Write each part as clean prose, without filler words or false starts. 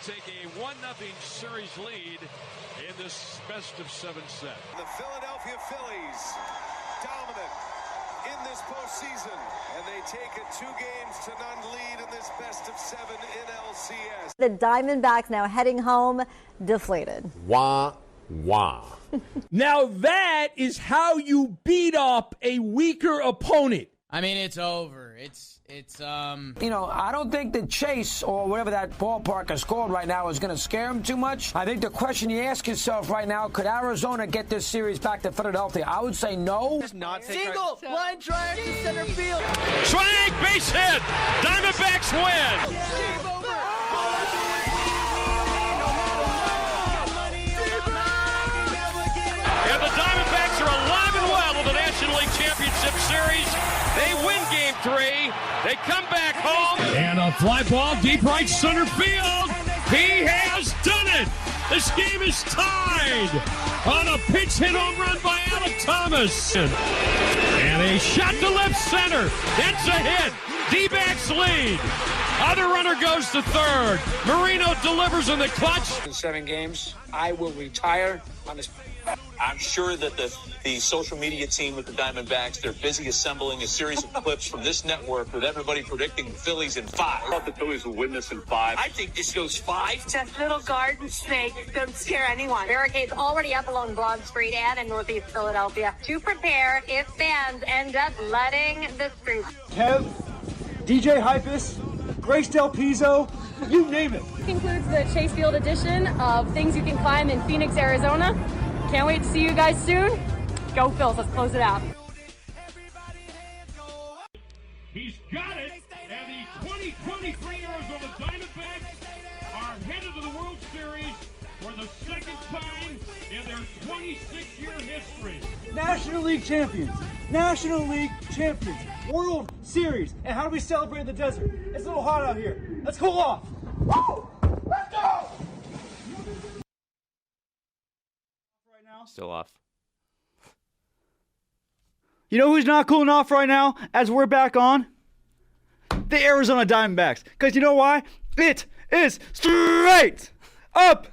take a 1-0 series lead in this best-of-7 set. The Philadelphia Phillies dominant in this postseason, and they take a 2-0 lead in this best-of-7 NLCS. The Diamondbacks now heading home deflated. Wah, wah. Now that is how you beat up a weaker opponent. I mean, it's over. It's You know, I don't think that Chase, or whatever that ballpark is called right now, is going to scare him too much. I think the question you ask yourself right now, could Arizona get this series back to Philadelphia? I would say no. Single, line drive to center field. Swing, base hit. Diamondbacks win. Game over. And the Diamondbacks are alive and well in the National League Championship Series. They win Game 3. They come back home. And a fly ball deep right center field. He has done it. This game is tied on a pinch hit home run by Alek Thomas. And a shot to left center. That's a hit. D-backs lead. Other runner goes to third. Marino delivers in the clutch. In 7 games, I will retire on this. I'm sure that the social media team with the Diamondbacks, they're busy assembling a series of clips from this network with everybody predicting the Phillies in 5. I thought the Phillies will win this in 5. I think this goes 5. Just little garden snake. Don't scare anyone. Barricades already up along Broad Street and in Northeast Philadelphia to prepare if fans end up flooding the streets. Kev, DJ Hypus, Grace Del Pizzo, you name it. Concludes the Chase Field edition of Things You Can Climb in Phoenix, Arizona. Can't wait to see you guys soon. Go Phils, let's close it out. He's got it, and the 2023 Arizona Diamondbacks are headed to the World Series for the second time in their 26-year history. National League champions, National League champions, World Series. And how do we celebrate in the desert? It's a little hot out here. Let's cool off. Woo! Let's go! Still off. You know who's not cooling off right now as we're back on? The Arizona Diamondbacks. Because you know why? It is straight up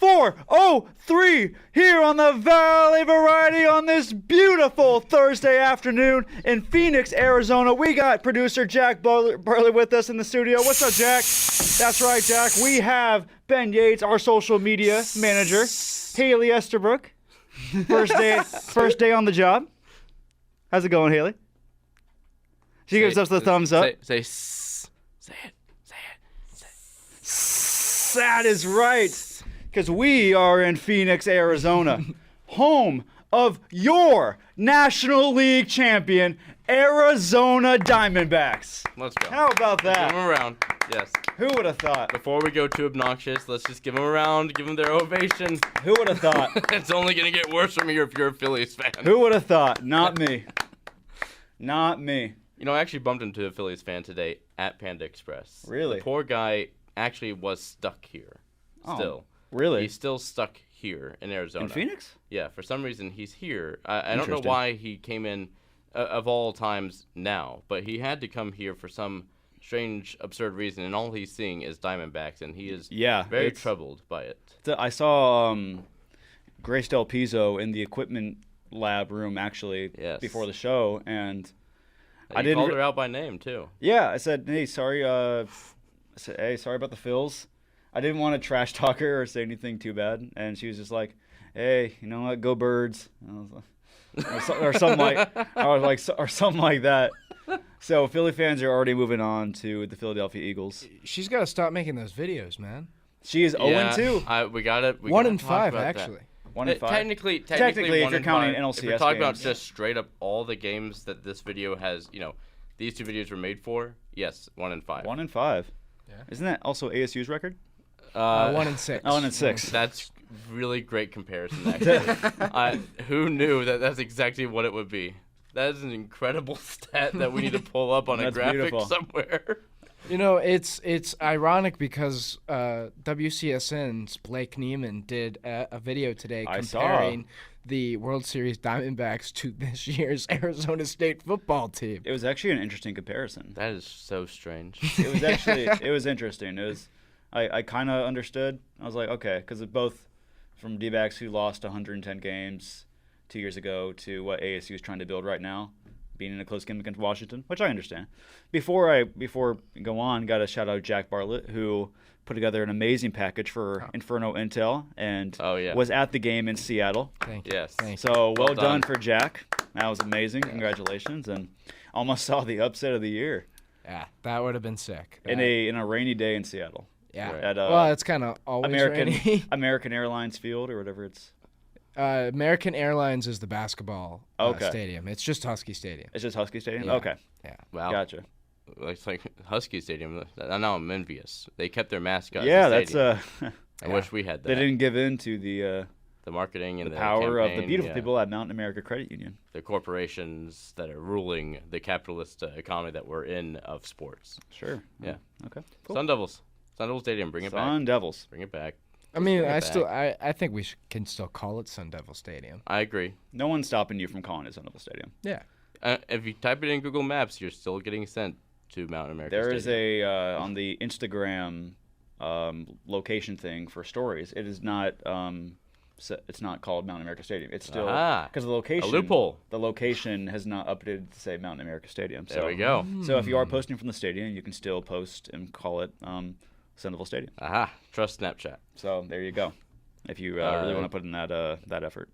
4:03 here on the Valley Variety on this beautiful Thursday afternoon in Phoenix, Arizona. We got producer Jack Burley with us in the studio. What's up, Jack? That's right, Jack. We have Ben Yates, our social media manager. Haley Esterbrook. First day on the job. How's it going, Haley? She gives us the thumbs up. Say it. That is right. Because we are in Phoenix, Arizona. Home of your National League champion, Arizona Diamondbacks. Let's go. How about that? Give them a round. Yes. Who would have thought? Before we go too obnoxious, let's just give them a round, give them their ovation. Who would have thought? It's only going to get worse from here if you're a Phillies fan. Who would have thought? Not me. Not me. You know, I actually bumped into a Phillies fan today at Panda Express. Really? The poor guy actually was stuck here. Still. Oh, really? He's still stuck here in Arizona. In Phoenix? Yeah, for some reason he's here. I don't know why he came in of all times now, but he had to come here for some strange, absurd reason, and all he's seeing is Diamondbacks, and he is very troubled by it. I saw Grace Del Pizzo in the equipment lab room, actually, before the show, and I didn't called her out by name, too. Yeah, I said, hey, sorry about the Phils. I didn't want to trash talk her or say anything too bad, and she was just like, hey, you know what, go Birds. And I was like, or something like that. So Philly fans are already moving on to the Philadelphia Eagles. She's got to stop making those videos, man. She is 0-2. We got it. 1-5, actually. 1-5. Technically, if you're counting NLCS if you're talking games. about just straight up all the games that this video has, these two videos were made for. Yes, 1-5. 1-5. Yeah. Isn't that also ASU's record? 1-6. 1-6. That's really great comparison, actually. Who knew that's exactly what it would be? That is an incredible stat that we need to pull up on a graphic somewhere. You know, it's ironic because WCSN's Blake Neiman did a video today comparing the World Series Diamondbacks to this year's Arizona State football team. It was actually an interesting comparison. That is so strange. It was interesting. It was I kind of understood. I was like, okay, because both from D-backs who lost 110 games 2 years ago to what ASU is trying to build right now, being in a close game against Washington, which I understand. Before go on, got to shout out Jack Bartlett, who put together an amazing package for Inferno Intel and was at the game in Seattle. Thank you. Yes. So well done for Jack. That was amazing. Congratulations. And almost saw the upset of the year. Yeah, that would have been sick. In a rainy day in Seattle. Yeah. At, well, it's kind of always rainy. American Airlines Field or whatever it's. American Airlines is the basketball stadium. It's just Husky Stadium. It's just Husky Stadium? Yeah. Okay. Yeah. Wow. Gotcha. It's like Husky Stadium. Now I'm envious. They kept their mascot. Yeah, that's. I wish we had that. They didn't give in to the marketing and the power campaign, of the beautiful people at Mountain America Credit Union. The corporations that are ruling the capitalist economy that we're in of sports. Sure. Yeah. Okay. Cool. Sun Devils Stadium. Bring it back. Sun Devils. Bring it back. I mean, I think we can still call it Sun Devil Stadium. I agree. No one's stopping you from calling it Sun Devil Stadium. Yeah. If you type it in Google Maps, you're still getting sent to Mountain America There Stadium. is on the Instagram location thing for stories. It is not. It's not called Mountain America Stadium. It's still because the location. A loophole. The location has not updated to say Mountain America Stadium. There we go. So if you are posting from the stadium, you can still post and call it Sun Devil Stadium. Aha! Trust Snapchat. So there you go. If you really want to put in that effort.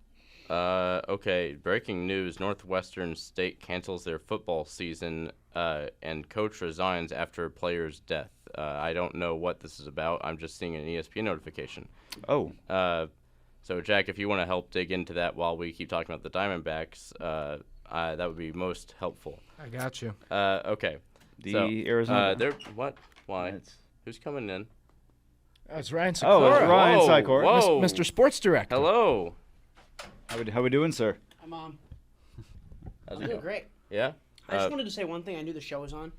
Okay. Breaking news: Northwestern State cancels their football season, and coach resigns after player's death. I don't know what this is about. I'm just seeing an ESPN notification. Oh. So Jack, if you want to help dig into that while we keep talking about the Diamondbacks, that would be most helpful. I got you. Okay. Arizona. What? Why? Who's coming in? Oh, it's Ryan Sikora. Oh, it's Ryan Sikora. Whoa. Mr. Sports Director. Hello. How we doing, sir? I'm on. How's I'm it doing going? great. Yeah? I just wanted to say one thing. I knew the show was on.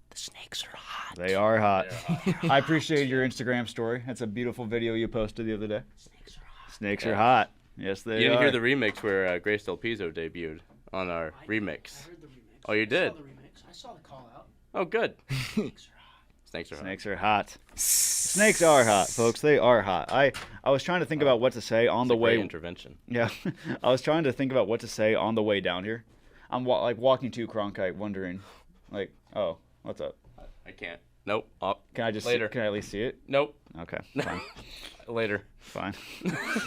The snakes are hot. They are hot. I appreciate your Instagram story. That's a beautiful video you posted the other day. Snakes are hot. Snakes are hot. Yes, they are. You didn't hear the remix where Grace Del Pizzo debuted on our remix. I heard the remix. Oh, you did? I saw the remix. I saw the call out. Oh, good. Snakes are hot. Snakes are hot. Snakes are hot. Snakes are hot, folks. They are hot. I was trying to think about what to say on the way. Intervention. Yeah, I was trying to think about what to say on the way down here. I'm walking to Cronkite, wondering, oh, what's up? I can't. Nope. Can I just later? Can I at least see it? Nope. Okay. Fine. Later. Fine.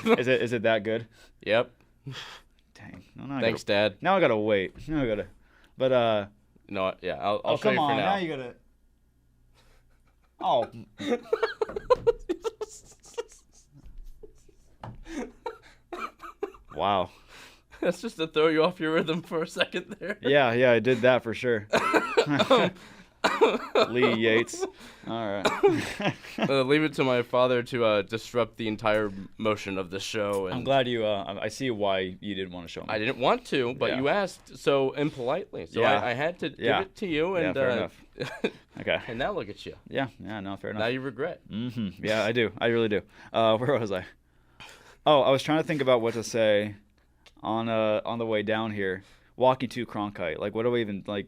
Is it that good? Yep. Dang. No, Thanks, Dad. Now I gotta wait. Now I gotta. But No. Yeah. I'll show come you on. for now. Now you gotta. Oh. Wow. That's just to throw you off your rhythm for a second there. Yeah, I did that for sure. Lee Yates. All right. Leave it to my father to disrupt the entire motion of the show. And I'm glad you. I see why you didn't want to show me. I didn't want to, but you asked so impolitely, so I had to give it to you. And fair enough. Okay. And now look at you. Yeah. No, fair enough. Now you regret. Mm-hmm. Yeah, I do. I really do. Where was I? Oh, I was trying to think about what to say on the way down here, walking to Cronkite. Like, what do I even like?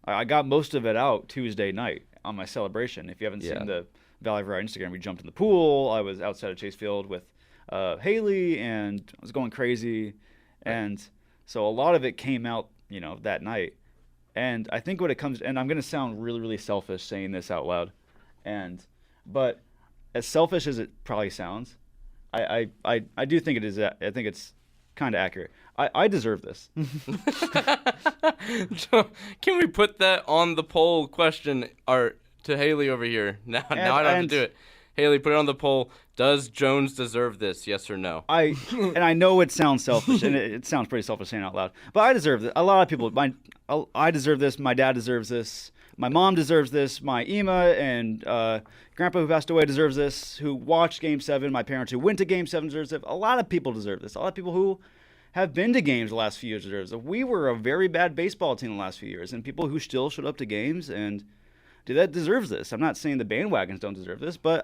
I got most of it out Tuesday night on my celebration. If you haven't seen the Valley of Ride Instagram, we jumped in the pool. I was outside of Chase Field with Haley, and I was going crazy. And so a lot of it came out, that night. And I think when it comes, and I'm going to sound really, really selfish saying this out loud, but as selfish as it probably sounds, I do think it is. I think it's kind of accurate. I deserve this. Can we put that on the poll question to Haley over here? Now I don't have to do it. Haley, put it on the poll. Does Jones deserve this? Yes or no? And I know it sounds selfish, and it sounds pretty selfish saying it out loud, but I deserve this. A lot of people, I deserve this. My dad deserves this. My mom deserves this. My Ema and Grandpa who passed away deserves this. Who watched Game 7. My parents who went to Game 7 deserves it. A lot of people deserve this. A lot of people who have been to games the last few years deserve this. We were a very bad baseball team the last few years, and people who still showed up to games, and dude, that deserves this. I'm not saying the bandwagons don't deserve this, but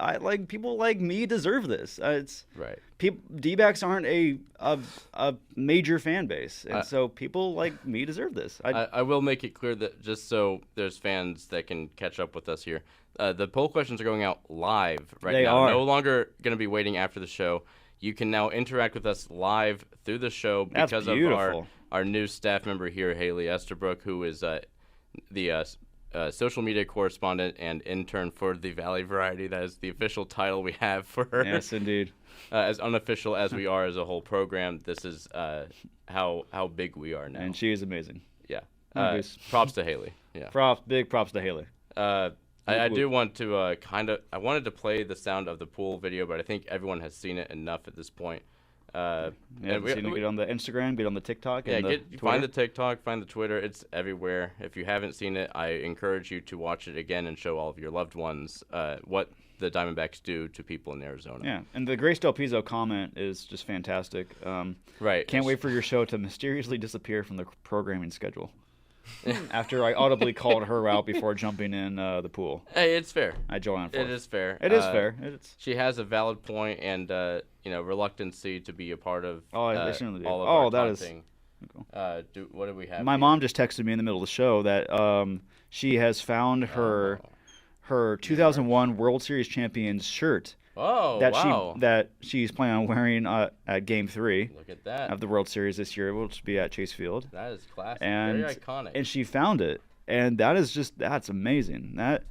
people like me deserve this. It's right. D-backs aren't a major fan base, and so people like me deserve this. I will make it clear that just so there's fans that can catch up with us here, the poll questions are going out live right now. They are no longer going to be waiting after the show. You can now interact with us live through the show because of our new staff member here, Haley Esterbrook, who is the social media correspondent and intern for the Valley Variety. That is the official title we have for her. Yes, indeed. As unofficial as we are as a whole program, this is how big we are now. And she is amazing. Yeah. Props to Haley. Yeah. Big props to Haley. I do want to I wanted to play the sound of the pool video, but I think everyone has seen it enough at this point. Get on the Instagram, get on the TikTok. Yeah, find the TikTok, find the Twitter. It's everywhere. If you haven't seen it, I encourage you to watch it again and show all of your loved ones what the Diamondbacks do to people in Arizona. Yeah, and the Grace Del Pizzo comment is just fantastic. Right. Can't wait for your show to mysteriously disappear from the programming schedule. After I audibly called her out before jumping in the pool. Hey, it's fair. I joined for it. It is fair. It is fair. She has a valid point and reluctancy to be a part of all of our taunting. What do we have? My mom just texted me in the middle of the show that she has found her 2001 World Series champions shirt. Oh, that she's planning on wearing at Game 3. Look at that. Of the World Series this year, which will be at Chase Field. That is classic. And, very iconic. And she found it, and that's amazing. That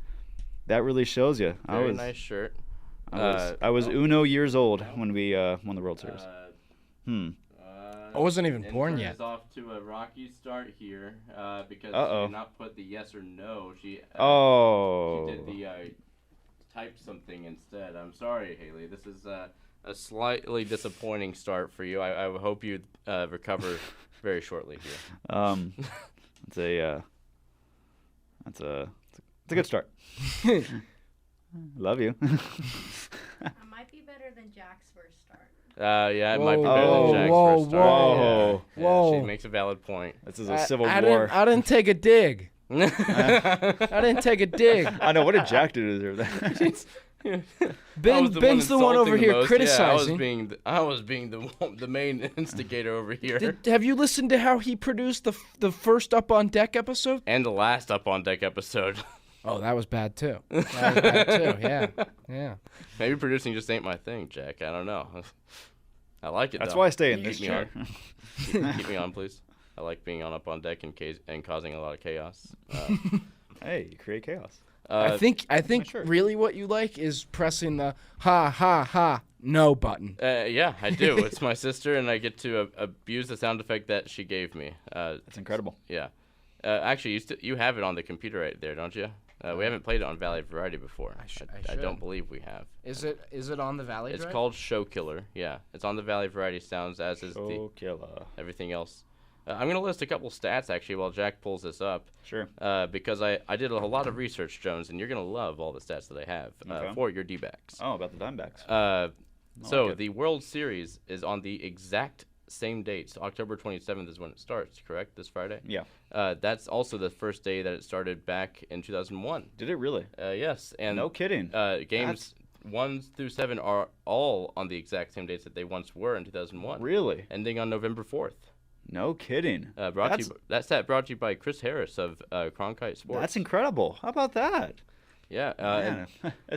really shows you. Very nice shirt. I was Uno years old when we won the World Series. I wasn't even born yet. Is off to a rocky start here because she did not put the yes or no. She did the type something instead. I'm sorry, Haley. This is a slightly disappointing start for you. I hope you recover very shortly here. It's a good start. Love you. It might be better than Jack's first start. Yeah, it might be better than Jack's first start. Whoa. She makes a valid point. This is a civil war. I didn't take a dig. I didn't take a dig. I know. What did Jack do to deserve that? Ben's the one over here criticizing. Yeah, I was being the main instigator over here. Have you listened to how he produced the first Up on Deck episode? And the last Up on Deck episode. Oh, that was bad too. Yeah. Maybe producing just ain't my thing, Jack. I don't know. I like it. That's though. why I stay in this chair. Keep me on, please. I like being on Up on Deck and causing a lot of chaos. Hey, you create chaos. I think really what you like is pressing the ha no button. Yeah, I do. It's my sister, and I get to abuse the sound effect that she gave me. That's incredible. Yeah. Actually, you have it on the computer right there, don't you? We haven't played it on Valley Variety before. I don't believe we have. Is it on the Valley? It's called Show Killer. Yeah, it's on the Valley Variety Sounds, as is Show Killer. Everything else. I'm going to list a couple stats, actually, while Jack pulls this up. Sure. Because I did a lot of research, Jones, and you're going to love all the stats that I have for your D-backs. Oh, about the Diamondbacks. The World Series is on the exact same date. So October 27th is when it starts, correct? This Friday? Yeah. That's also the first day that it started back in 2001. Did it really? Yes. And no kidding. Games 1 through 7 are all on the exact same dates that they once were in 2001. Really? Ending on November 4th. No kidding. That stat brought to you by Chris Harris of Cronkite Sports. That's incredible. How about that? Yeah.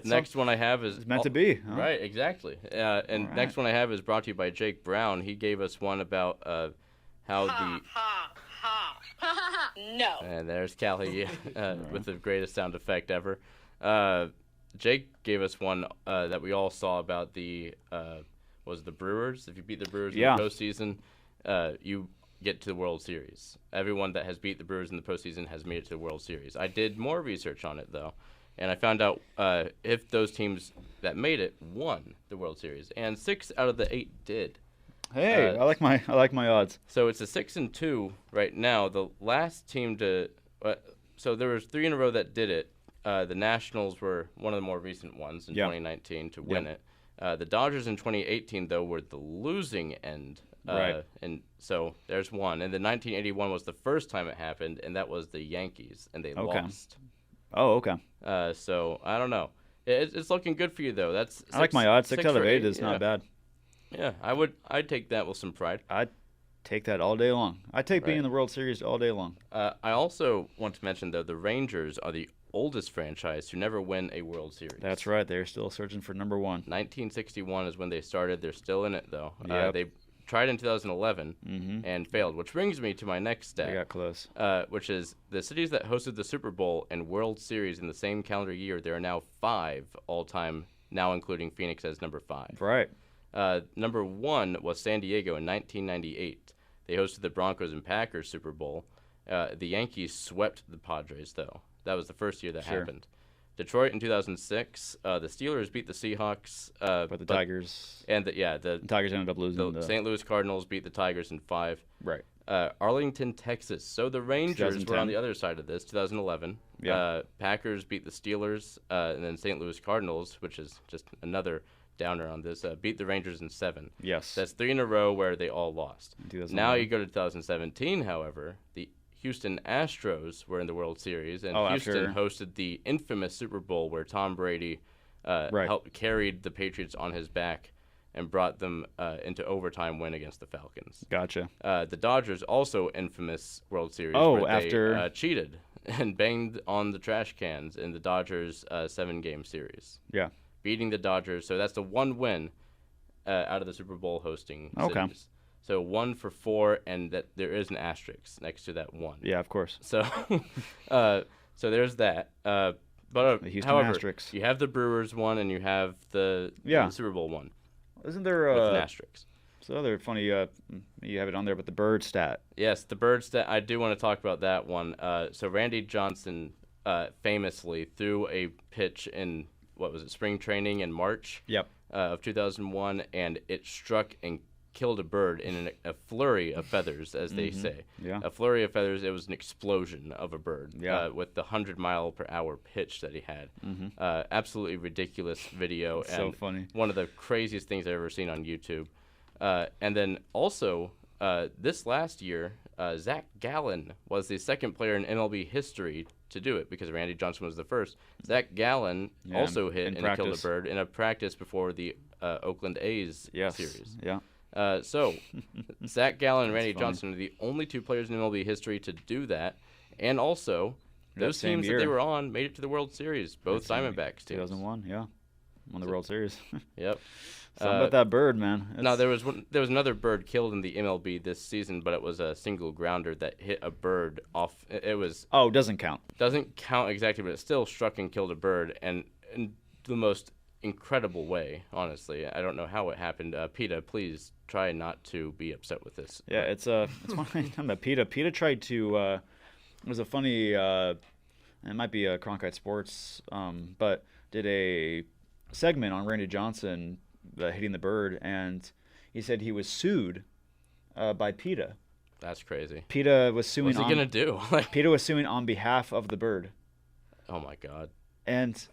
Next one I have is... It's meant to be. Huh? Right, exactly. And next one I have is brought to you by Jake Brown. He gave us one about how the... No. And there's Callie with the greatest sound effect ever. Jake gave us one that we all saw about the Brewers. If you beat the Brewers in the postseason, you get to the World Series. Everyone that has beat the Brewers in the postseason has made it to the World Series. I did more research on it, though, and I found out if those teams that made it won the World Series, and 6 out of the 8 did. Hey, I like my odds. So it's a 6-2 right now. The last team to so there was 3 in a row that did it. The Nationals were one of the more recent ones in 2019 to win it. The Dodgers in 2018, though, were the losing end. Right. And so there's one. And then 1981 was the first time it happened, and that was the Yankees, and they lost. Oh, okay. So I don't know. It's looking good for you though. That's I like my odds. 6 out of 8 is yeah. not bad. Yeah, I'd take that with some pride. I'd take that all day long. I'd take being in the World Series all day long. I also want to mention though the Rangers are the oldest franchise to never win a World Series. That's right. They're still searching for number 1. 1961 is when they started. They're still in it though. Yep. They tried in 2011 and failed, which brings me to my next stat. They got close. Which is the cities that hosted the Super Bowl and World Series in the same calendar year. There are now 5 all-time, now including Phoenix as number 5. Right. Number 1 was San Diego in 1998. They hosted the Broncos and Packers Super Bowl. The Yankees swept the Padres, though. That was the first year that happened. Detroit in 2006. The Steelers beat the Seahawks. But the Tigers. And the Tigers ended up losing. The St. Louis Cardinals beat the Tigers in 5. Right. Arlington, Texas. So the Rangers were on the other side of this. 2011. Yeah. Packers beat the Steelers, and then St. Louis Cardinals, which is just another downer on this, beat the Rangers in 7. Yes. That's 3 in a row where they all lost. Now you go to 2017, however, the Houston Astros were in the World Series, and Houston hosted the infamous Super Bowl where Tom Brady carried the Patriots on his back and brought them into overtime win against the Falcons. Gotcha. The Dodgers also infamous World Series where they cheated and banged on the trash cans in the Dodgers 7-game series. Yeah. Beating the Dodgers. So that's the one win out of the Super Bowl hosting cities. So 1 for 4, and that there is an asterisk next to that 1. Yeah, of course. So, so there's that. But the Houston however, asterisk. you have the Brewers one, and you have the Super Bowl one. Isn't there with an asterisk? So other funny, you have it on there, but the bird stat. Yes, the bird stat. I do want to talk about that one. So Randy Johnson famously threw a pitch in spring training in March. Yep. Of 2001, and it struck and killed a bird in a flurry of feathers, as they say. Yeah. A flurry of feathers. It was an explosion of a bird. Yeah. With the 100-mile-per-hour pitch that he had. Absolutely ridiculous video. And so funny. One of the craziest things I've ever seen on YouTube. And then also this last year, Zach Gallen was the second player in MLB history to do it because Randy Johnson was the first. Zach Gallen also hit and killed a bird in a practice before the Oakland A's series. Yeah. So Zach Gallen and Randy Johnson are the only 2 players in MLB history to do that. And also, those teams that they were on made it to the World Series, both Diamondbacks teams. 2001, yeah. Won the World Series. Yep. Something about that bird, man. No, there was another bird killed in the MLB this season, but it was a single grounder that hit a bird off. It was. Oh, doesn't count. Doesn't count exactly, but it still struck and killed a bird, and in the most incredible way. Honestly, I don't know how it happened. PETA, please try not to be upset with this. Yeah, it's one thing about PETA. PETA tried to. It was a funny. It might be a Cronkite Sports, but did a segment on Randy Johnson hitting the bird, and he said he was sued by PETA. That's crazy. PETA was suing. What's he gonna do? PETA was suing on behalf of the bird. Oh my God. And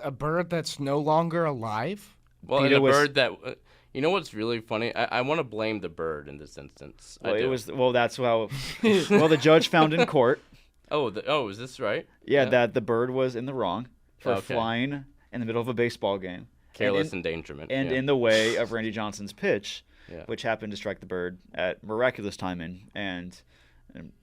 a bird that's no longer alive? Well, and a bird that. You know what's really funny? I want to blame the bird in this instance. Well, that's how. Well, the judge found in court. Is this right? Yeah, that the bird was in the wrong for flying in the middle of a baseball game. Careless endangerment. And in the way of Randy Johnson's pitch, which happened to strike the bird at miraculous timing. And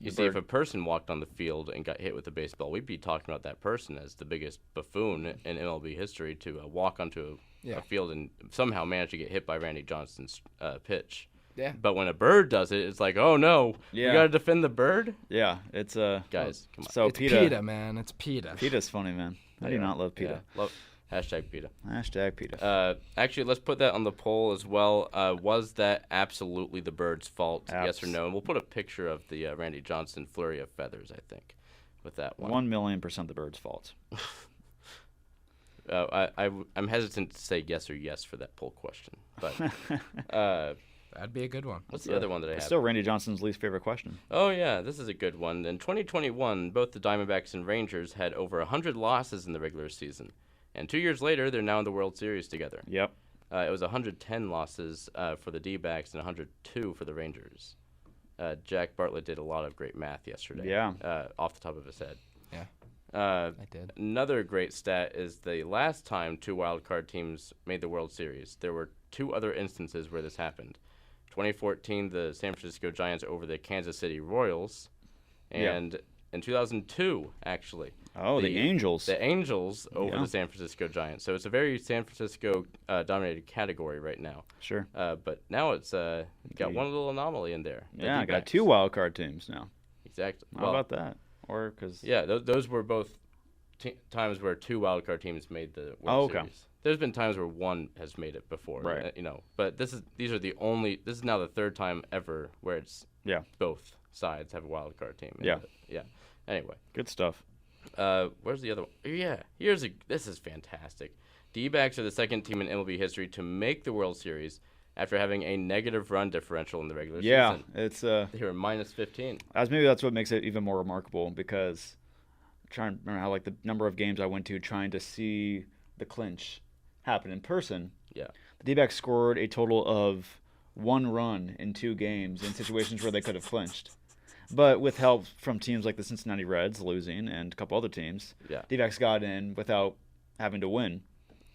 you see, if a person walked on the field and got hit with a baseball, we'd be talking about that person as the biggest buffoon in MLB history to walk onto a field and somehow manage to get hit by Randy Johnson's pitch. Yeah. But when a bird does it, it's like, oh no, we got to defend the bird? Yeah, it's guys, come on. So it's PETA, man. It's PETA. PETA's funny, man. I do not love PETA. Yeah. Hashtag PETA. Hashtag PETA. Actually, let's put that on the poll as well. Was that absolutely the bird's fault? Yes or no? And we'll put a picture of the Randy Johnson flurry of feathers, I think, with that one. 1,000,000% the bird's fault. I'm hesitant to say yes or yes for that poll question, but that'd be a good one. What's the other one that I have? It's still Randy Johnson's least favorite question. Oh yeah, this is a good one. In 2021, both the Diamondbacks and Rangers had over 100 losses in the regular season. And 2 years later, they're now in the World Series together. Yep. It was 110 losses for the D-backs and 102 for the Rangers. Jack Bartlett did a lot of great math yesterday. Yeah. Off the top of his head. Yeah. I did. Another great stat is the last time 2 wildcard teams made the World Series. There were 2 other instances where this happened. 2014, the San Francisco Giants over the Kansas City Royals, and in 2002, actually. Oh, the Angels. The Angels over the San Francisco Giants. So it's a very San Francisco dominated category right now. Sure. But now it's got one little anomaly in there. Yeah, I got 2 wild card teams now. Exactly. How about that? Or because those were both times where 2 wild card teams made the World Series. There's been times where 1 has made it before, right? But these are the only. This is now the 3rd time ever where it's both sides have a wild card team. Yeah. Anyway, good stuff. Where's the other one? Yeah, this is fantastic. D-backs are the 2nd team in MLB history to make the World Series after having a negative run differential in the regular season. Yeah, it's they were -15. Maybe that's what makes it even more remarkable, because I'm trying to remember how the number of games I went to trying to see the clinch happen in person. Yeah, the D-backs scored a total of 1 run in 2 games in situations where they could have clinched. But with help from teams like the Cincinnati Reds losing and a couple other teams, D-backs got in without having to win.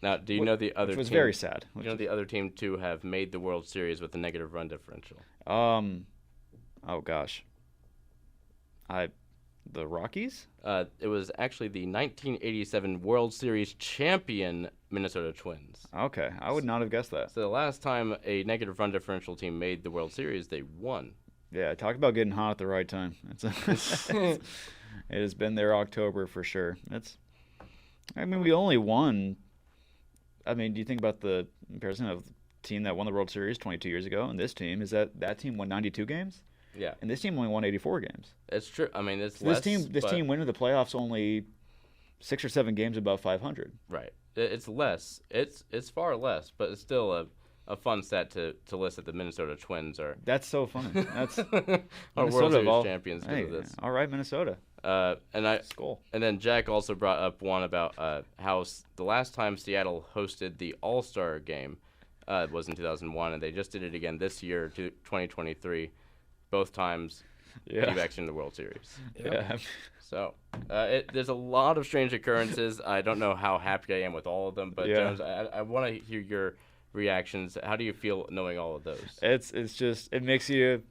Now, do you know the other which was team, very sad. Do you know the other team to have made the World Series with a negative run differential? Oh gosh. The Rockies? It was actually the 1987 World Series champion Minnesota Twins. Okay, I would not have guessed that. So the last time a negative run differential team made the World Series, they won. Yeah, talk about getting hot at the right time. It has been their October for sure. We only won. Do you think about the comparison of the team that won the World Series 22 years ago and this team? Is that team won 92 games? Yeah. And this team only won 84 games. It's true. It's less. This team went into the playoffs only 6 or 7 games above 500. Right. It's less. It's far less, but it's still a fun stat to list that the Minnesota Twins are. That's so funny. That's our World Series champions. Hey, this. All right, Minnesota. And then Jack also brought up one about how the last time Seattle hosted the All-Star game was in 2001, and they just did it again this year, 2023. Both times, D-backs in the World Series. Yeah. So there's a lot of strange occurrences. I don't know how happy I am with all of them, but Jones, I want to hear your reactions. How do you feel knowing all of those? It's just, it makes you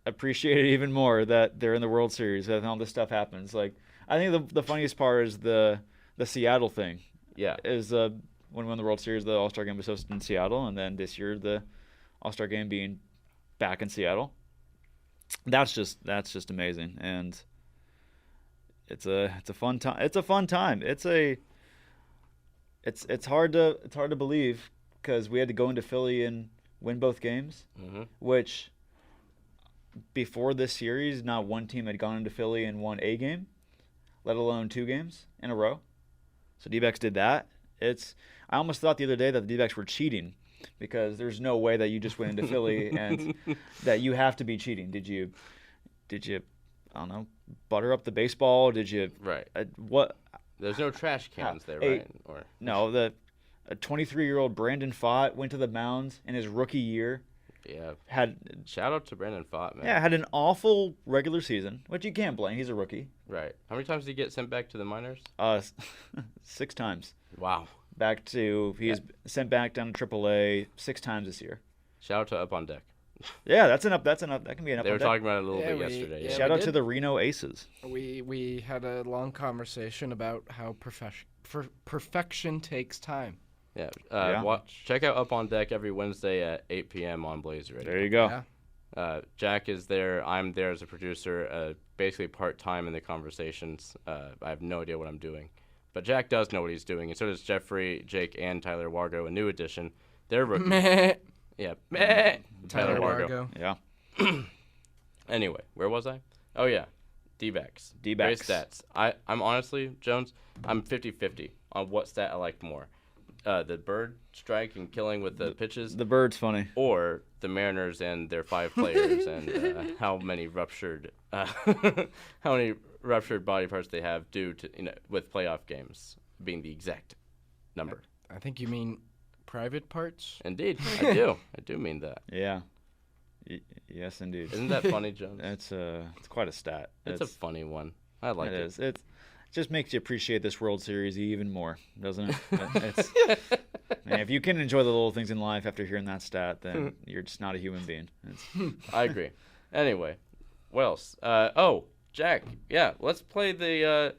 appreciate it even more that they're in the World Series and all this stuff happens. I think the funniest part is the Seattle thing. Yeah. Is when we won the World Series, the All-Star game was hosted in Seattle, and then this year the All-Star game being back in Seattle. That's just amazing, and it's a fun time. It's a fun time. It's hard to believe, because we had to go into Philly and win both games, which before this series, not one team had gone into Philly and won a game, let alone 2 games in a row. So D-backs did that. I almost thought the other day that the D-backs were cheating, because there's no way that you just went into Philly and that you have to be cheating. Did you I don't know, butter up the baseball? Did you what? There's no trash cans there, right? No, a 23-year-old Brandon Pfaadt went to the mound in his rookie year. Yeah. Shout out to Brandon Pfaadt, man. Yeah, had an awful regular season, which you can't blame. He's a rookie. Right. How many times did he get sent back to the minors? 6 times. Wow. He's sent back down to AAA 6 times this year. Shout out to Up on Deck. Yeah, that's enough. That can be an up on deck. They were talking about it a little bit yesterday. Shout out to the Reno Aces. We had a long conversation about how perfection takes time. Yeah. Check out Up on Deck every Wednesday at 8 p.m. on Blaze Radio. There you go. Yeah. Jack is there. I'm there as a producer, basically part-time in the conversations. I have no idea what I'm doing. But Jack does know what he's doing, and so does Jeffrey, Jake, and Tyler Wargo, a new addition. They're rookies. Meh. Yeah. Meh. Tyler Wargo. Yeah. Anyway, where was I? Oh, yeah. D-backs. Great stats. I'm honestly, Jones, I'm 50-50 on what stat I like more. The bird strike and killing with the pitches. The bird's funny. Or the Mariners and their 5 players and how many ruptured body parts they have due to with playoff games being the exact number. I think you mean private parts. Indeed, I do. I do mean that. Yeah. Yes, indeed. Isn't that funny, Jones? It's quite a stat. It's a funny one. I like it. It's just makes you appreciate this World Series even more, doesn't it? Man, if you can enjoy the little things in life after hearing that stat, then you're just not a human being. I agree. Anyway, what else? Jack. Yeah, let's play the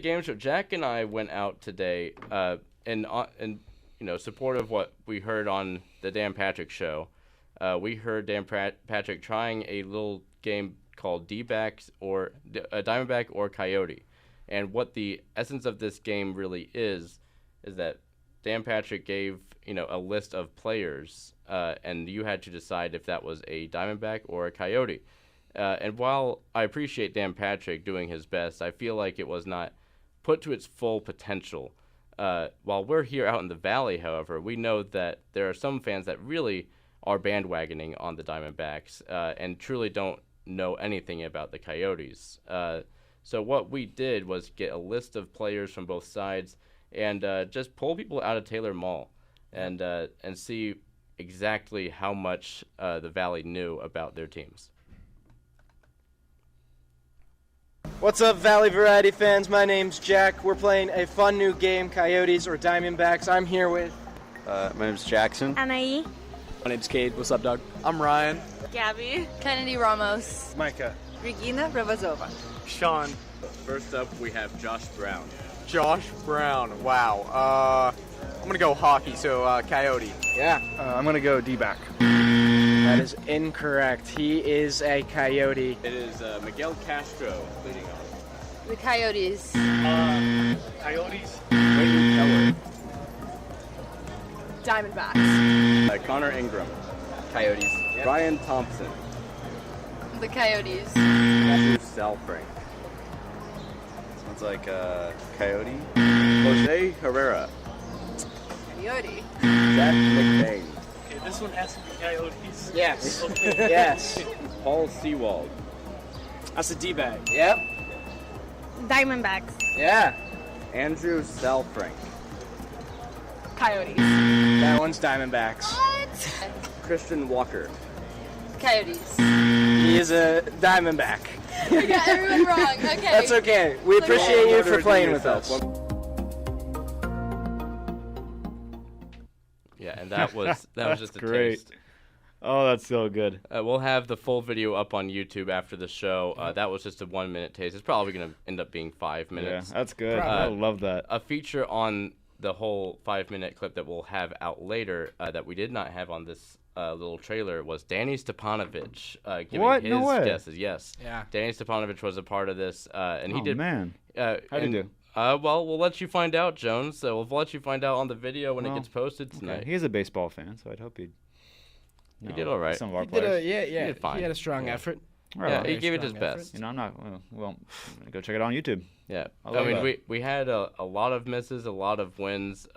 game show. Jack and I went out today, in support of what we heard on the Dan Patrick show. We heard Dan Patrick trying a little game called D-backs or Diamondback or Coyote, and what the essence of this game really is that Dan Patrick gave a list of players, and you had to decide if that was a Diamondback or a Coyote. And while I appreciate Dan Patrick doing his best, I feel like it was not put to its full potential. While we're here out in the Valley, however, we know that there are some fans that really are bandwagoning on the Diamondbacks and truly don't know anything about the Coyotes. So what we did was get a list of players from both sides and just pull people out of Taylor Mall and see exactly how much the Valley knew about their teams. What's up, Valley Variety fans? My name's Jack. We're playing a fun new game, Coyotes or Diamondbacks. I'm here with... my name's Jackson. Anaí. My name's Cade. What's up, dog? I'm Ryan. Gabby. Kennedy Ramos. Micah. Regina Ravazova. Sean. First up, we have Josh Brown. Josh Brown. Wow. I'm going to go hockey, so Coyote. Yeah. I'm going to go D-back. That is incorrect. He is a Coyote. It is Miguel Castro leading on. The Coyotes. Coyotes. Wayne Keller. Diamondbacks. Connor Ingram. Coyotes. Yep. Ryan Thompson. The Coyotes. Matthew Salfrank. Sounds like Coyote. Jose Herrera. Coyote. Jack McBain. Okay, this one has to be Coyotes. Yes. Okay. Yes. Paul Sewald. That's a D-bag. Yep. Diamondbacks. Yeah. Andrew Salfrank. Coyotes. That one's Diamondbacks. What? Christian Walker. Coyotes. He is a Diamondback. We got everyone wrong. Okay. That's okay. We appreciate you for playing with us. Yeah, and that was just a great. taste. Oh, that's so good. We'll have the full video up on YouTube after the show. That was just a 1 minute taste. It's probably going to end up being 5 minutes. Yeah, that's good. I love that. A feature on the whole 5 minute clip that we'll have out later that we did not have on this little trailer was Danny Stepanovich giving his guesses. Yes. Yeah. Danny Stepanovich was a part of this, and he did. Man. How'd he do? Well, we'll let you find out, Jones. So we'll let you find out on the video when it gets posted tonight. Okay. He's a baseball fan, so I'd hope he'd. He did all right. Some of our He did players. He did fine. He had a strong effort. Yeah, he gave it his best. You know, I'm not. Well, go check it out on YouTube. Yeah, I mean, we had a lot of misses, a lot of wins.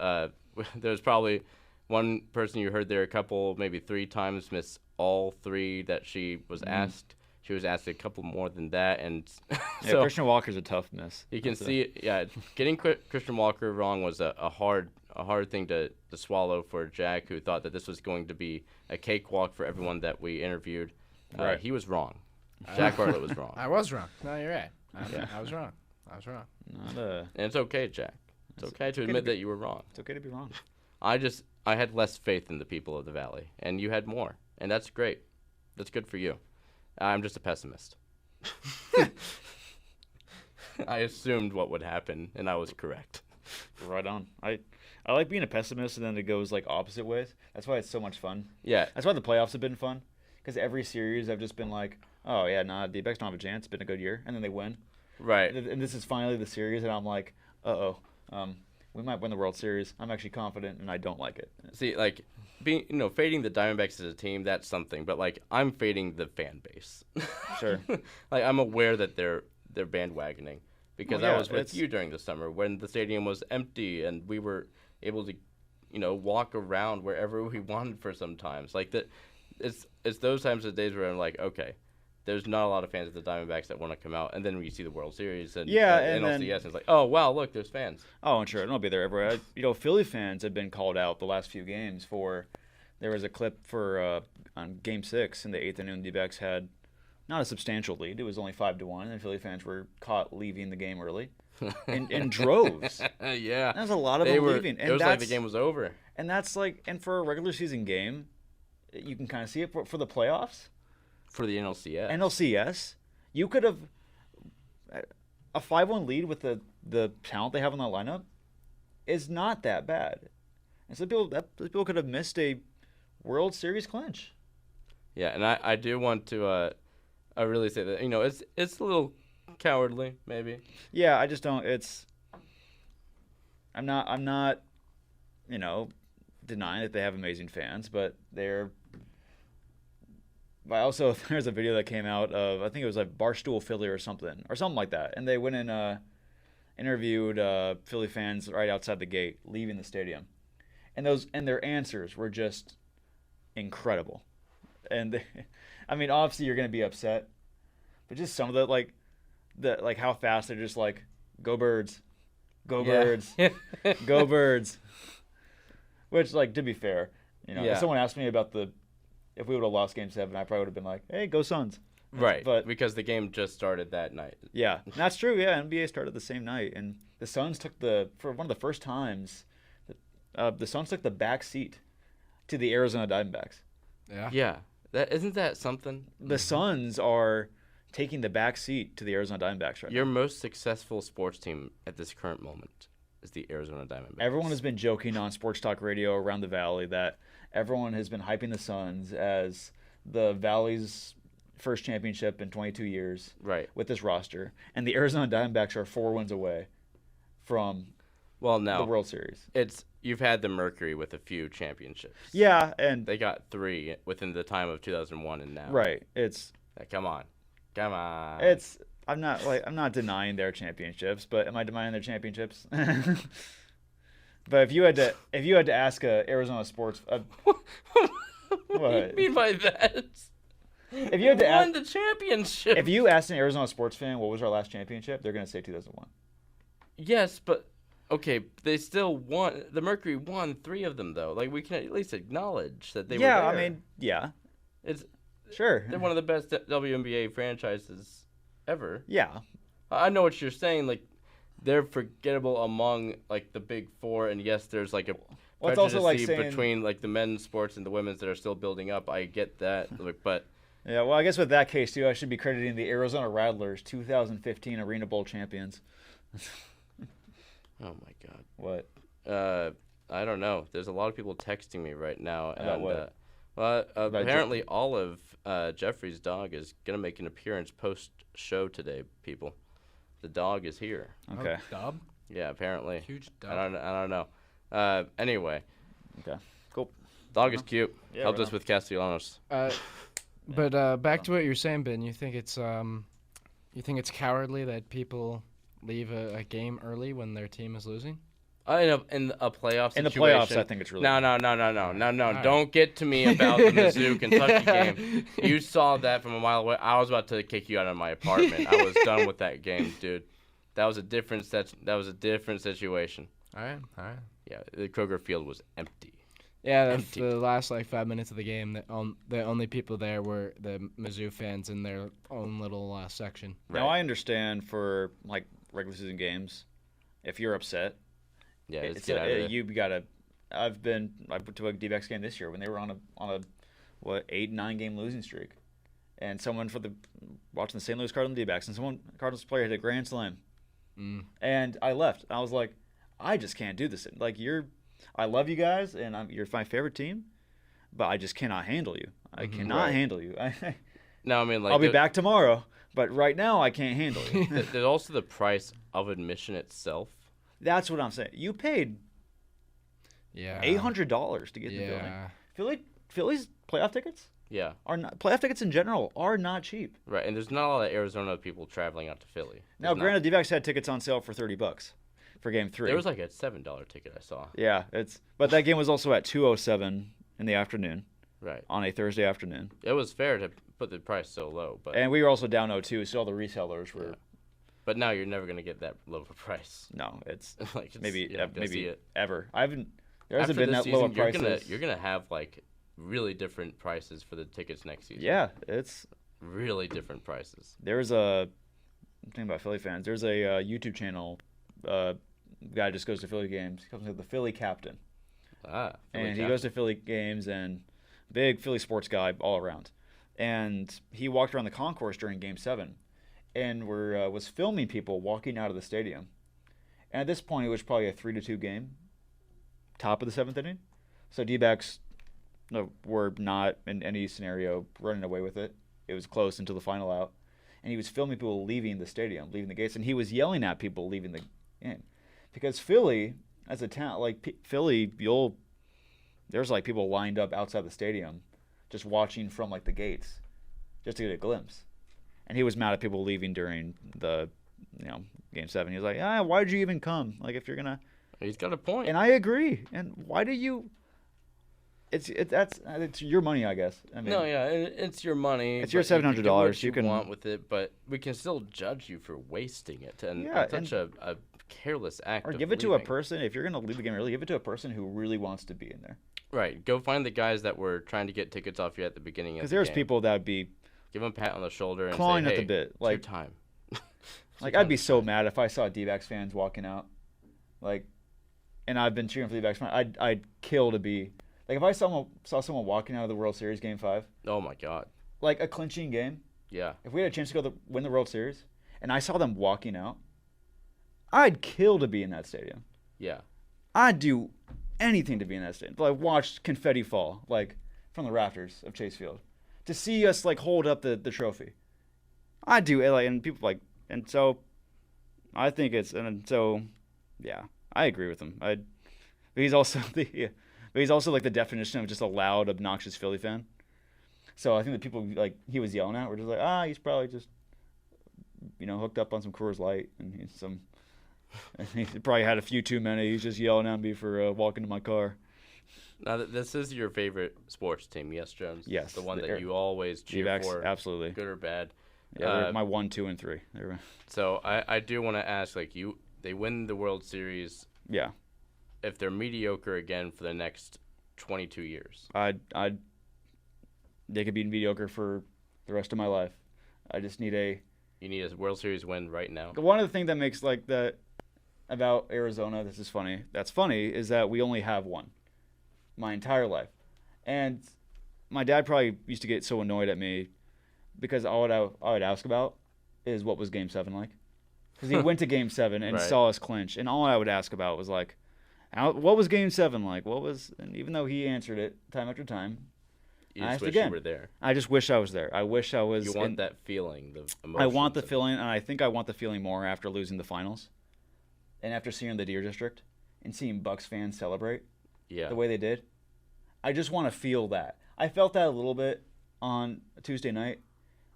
There's probably one person you heard there a couple, maybe 3 times miss all 3 that she was asked. She was asked a couple more than that, and so Christian Walker's a tough miss. You can see, getting Christian Walker wrong was a hard thing to swallow for Jack, who thought that this was going to be a cakewalk for everyone that we interviewed. Right. He was wrong. Jack Bartlett was wrong. I was wrong. No, you're right. I was wrong. And it's okay, Jack. It's okay to admit that you were wrong. It's okay to be wrong. I had less faith in the people of the Valley, and you had more, and that's great. That's good for you. I'm just a pessimist. I assumed what would happen, and I was correct. Right on. I like being a pessimist, and then it goes like opposite ways. That's why it's so much fun. Yeah. That's why the playoffs have been fun, because every series I've just been like, oh yeah, D-backs don't have a chance. It's been a good year, and then they win. Right. And this is finally the series, and I'm like, we might win the World Series. I'm actually confident, and I don't like it. See, like, fading the Diamondbacks as a team, that's something. But, like, I'm fading the fan base. Sure. Like, I'm aware that they're bandwagoning. Because I was with you during the summer when the stadium was empty and we were able to, walk around wherever we wanted for some times. Like, it's those times of days where I'm like, okay, there's not a lot of fans of the Diamondbacks that want to come out, and then when you see the World Series and NLCS, and it's like, oh wow, look, there's fans. Oh, and sure, it'll be there everywhere. Philly fans have been called out the last few games for. There was a clip for on Game 6 in the 8th inning. D-backs had not a substantial lead. It was only 5-1, and Philly fans were caught leaving the game early in droves. Yeah, there's a lot of them leaving. And it was like the game was over. And that's like, and for a regular season game, you can kind of see it for the playoffs. For the NLCS. NLCS, you could have a 5-1 lead with the talent they have in the lineup is not that bad. And some people could have missed a World Series clinch. Yeah, and I do want to I really say that, it's a little cowardly, maybe. Yeah, I just don't. I'm not, denying that they have amazing fans, but they're. But also, there's a video that came out of, I think it was like Barstool Philly or something like that, and they went and interviewed Philly fans right outside the gate, leaving the stadium, and their answers were just incredible, and obviously you're gonna be upset, but just some of the how fast they're just like, go Birds, go Birds, go Birds, which, like, to be fair, if someone asked me about if we would have lost Game 7, I probably would have been like, hey, go Suns. Right, but because the game just started that night. Yeah, that's true. Yeah, NBA started the same night, and the Suns for one of the first times, the Suns took the back seat to the Arizona Diamondbacks. Yeah. Yeah. Isn't that something? The Suns are taking the back seat to the Arizona Diamondbacks right now. Your most successful sports team at this current moment is the Arizona Diamondbacks. Everyone has been joking on Sports Talk Radio around the Valley that everyone has been hyping the Suns as the Valley's first championship in 22 years, right, with this roster, and the Arizona Diamondbacks are 4 wins away from the World Series. You've had the Mercury with a few championships. Yeah, and they got 3 within the time of 2001 and now. Right. Come on. I'm not denying their championships, but am I denying their championships? But if you had to ask a Arizona sports, what do you mean by that? If you had to won the championship. If you asked an Arizona sports fan what was our last championship, they're going to say 2001. Yes, but okay, they still won. The Mercury won 3 of them, though. Like, we can at least acknowledge that they were there. Yeah. It's sure. They're one of the best WNBA franchises ever. Yeah. I know what you're saying. Like, they're forgettable among, like, the big 4, and yes, there's like a prejudice between like the men's sports and the women's that are still building up. I get that, but. Yeah, well, I guess with that case, too, I should be crediting the Arizona Rattlers, 2015 Arena Bowl champions. Oh, my God. What? I don't know. There's a lot of people texting me right now. About what? Apparently Olive, Jeffrey's dog, is going to make an appearance post-show today, people. The dog is here. Okay. Oh, dub? Yeah, apparently. Huge dub. I don't know. Anyway. Okay. Cool. Dog is cute. Yeah, Helped us with Castellanos. But back to what you're saying, Ben. You think it's cowardly that people leave a game early when their team is losing? In a playoff situation. In the playoffs, I think it's really No. Right. Don't get to me about the Mizzou Kentucky game. You saw that from a mile away. I was about to kick you out of my apartment. I was done with that game, dude. That was a different situation. All right. Yeah, the Kroger Field was empty. Yeah, the last 5 minutes of the game, the only people there were the Mizzou fans in their own little section. Right. Now I understand for regular season games, if you're upset, yeah, get out of there. You gotta. I went to a D-backs game this year when they were on a 8-9 game losing streak, and someone watching the St. Louis Cardinals D-backs, and Cardinals player hit a grand slam, and I left. I was like, I just can't do this. I love you guys, and you're my favorite team, but I just cannot handle you. I cannot handle you. No, I mean, I'll be back tomorrow, but right now I can't handle you. There's also the price of admission itself. That's what I'm saying. You paid $800 to get in the building. Philly's playoff tickets? Yeah. Playoff tickets in general are not cheap. Right, and there's not a lot of Arizona people traveling out to Philly. Now, granted, D-backs had tickets on sale for $30 for Game 3. There was like a $7 ticket I saw. Yeah, but that game was also at 2:07 in the afternoon. Right. On a Thursday afternoon. It was fair to put the price so low, and we were also down 0-2, so all the resellers were. Yeah. But now you're never gonna get that low of a price. No, it's like maybe it. Ever. There hasn't been that low of prices. You're gonna have really different prices for the tickets next season. Yeah, really different prices. There's a thing about Philly fans. There's a YouTube channel. Guy just goes to Philly games. He comes with the Philly Captain. Philly and he Captain. goes to Philly games and big Philly sports guy all around. And he walked around the concourse during Game 7 and was filming people walking out of the stadium. And at this point, it was probably a 3-2 game, top of the 7th inning. So D-backs were not in any scenario running away with it. It was close until the final out. And he was filming people leaving the stadium, leaving the gates, and he was yelling at people leaving the game. Because Philly, as a town, like Philly, there's like people lined up outside the stadium just watching from like the gates just to get a glimpse. And he was mad at people leaving during the, Game 7. He was like, why did you even come? Like, if you're going to... He's got a point. And I agree. And why do you... It's your money, I guess. I mean, it's your money. It's your $700. You can do what you want with it, but we can still judge you for wasting it and such a careless act. Or of give it to leaving. a person. If you're going to leave the game early, give it to a person who really wants to be in there. Right. Go find the guys that were trying to get tickets off you at the beginning of the game. Because there's people that would be give them a pat on the shoulder and clawing say, at hey, the bit. It's Like your time. Like I'd be so mad if I saw D-backs fans walking out, and I've been cheering for D-backs fans. I'd kill to be like if I saw someone walking out of the World Series Game 5. Oh my God. Like a clinching game. Yeah. If we had a chance to win the World Series, and I saw them walking out, I'd kill to be in that stadium. Yeah. I'd do anything to be in that stadium. Like watch confetti fall from the rafters of Chase Field, to see us hold up the trophy. I'd do it and people and so I think yeah, I agree with him. But he's also the the definition of just a loud, obnoxious Philly fan. So I think the people he was yelling at were just he's probably just hooked up on some Coors Light and he probably had a few too many. He's just yelling at me for walking to my car. Now, this is your favorite sports team, yes, Jones? Yes. The one that you always cheer D-backs, for. absolutely. Good or bad. Yeah, they're my 1, 2, and 3. So I do want to ask, they win the World Series. Yeah. If they're mediocre again for the next 22 years. They could be mediocre for the rest of my life. I just need You need a World Series win right now. One of the things that makes that about Arizona, that's funny, is that we only have one my entire life. And my dad probably used to get so annoyed at me because all I would ask about is what was Game 7 like. Because he went to Game 7 and saw us clinch. And all I would ask about was what was Game 7 like? And even though he answered it time after time, you just wish you were there. I just wish I was there. I wish I was. You want that feeling, the emotion. I want the feeling, and I think I want the feeling more after losing the finals. And after seeing the Deer District and seeing Bucks fans celebrate the way they did. I just want to feel that. I felt that a little bit on Tuesday night,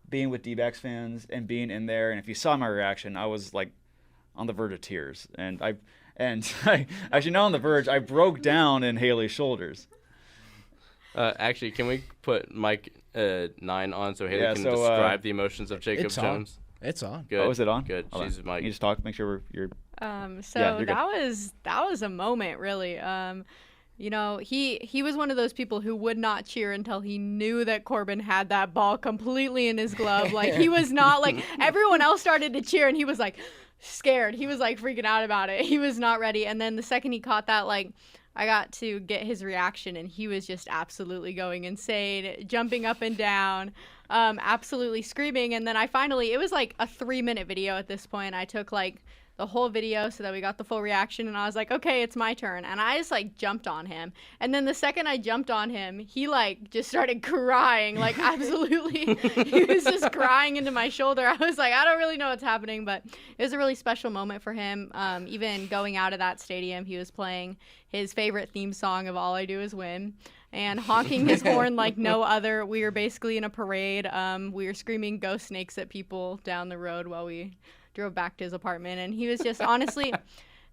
being with D-backs fans and being in there. And if you saw my reaction, I was on the verge of tears. And I actually not on the verge, I broke down in Haley's shoulders. Actually, can we put Mike 9 on so Haley can describe the emotions of Jacob Jones? It's on. Good. Oh, is it on? Good. Hold She's on. Mike. You just talk. Make sure you're. That was a moment, really. He was one of those people who would not cheer until he knew that Corbin had that ball completely in his glove. He was not everyone else started to cheer and he was scared. He was freaking out about it. He was not ready. And then the second he caught that, I got to get his reaction and he was just absolutely going insane, jumping up and down, absolutely screaming. And then it was a 3-minute video at this point. I took the whole video so that we got the full reaction, and I was okay, it's my turn. And I just jumped on him, and then the second I jumped on him, he just started crying, absolutely. He was just crying into my shoulder. I was I don't really know what's happening, but it was a really special moment for him. Even going out of that stadium, he was playing his favorite theme song of All I Do Is Win and honking his horn like no other. We were basically in a parade. We were screaming ghost snakes at people down the road while we drove back to his apartment, and he was just honestly